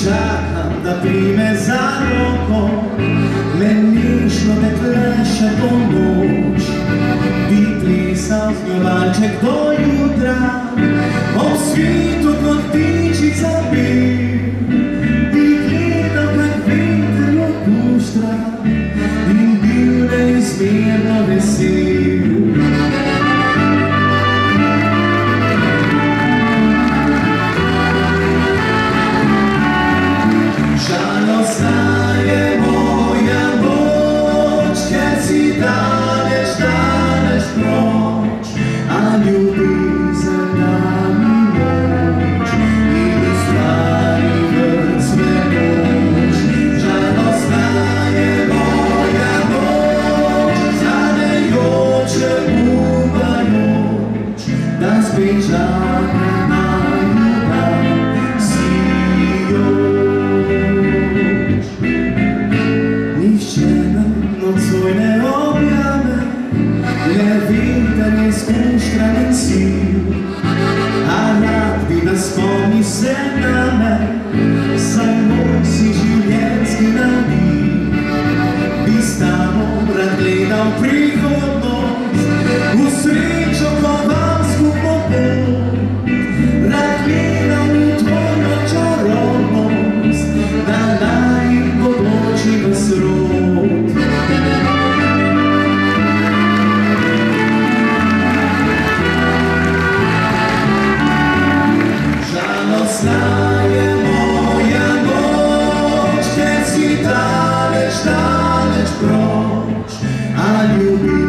čakam, da prime za roko, me nišlo dekle še po noč. Bi plesal z njo valček do jutra, ob svitu kot ptičica bil. Bi gledal, kak veter opuštra in bil neizmerno vesel. Žalostna je moja noč, ker si daleč, daleč proč, a ljubezen da mi moč in ustvari vrstne noč. Žalostna je moja noč, zanejoče upajoč, da spet čaka na ljubav nocoj ne objame, le veter je skuštran in sil. A rad bi da spomni se name, saj moj si življenjski navdih. Bi s tabo rad gledal prihodnost, v srečo, ko vam skupno pot. Rad gledal v tvojo čarobnost, da naj odloči ves rod. Žalostna je moja noč, ker si daleč, daleč proč, a ljubi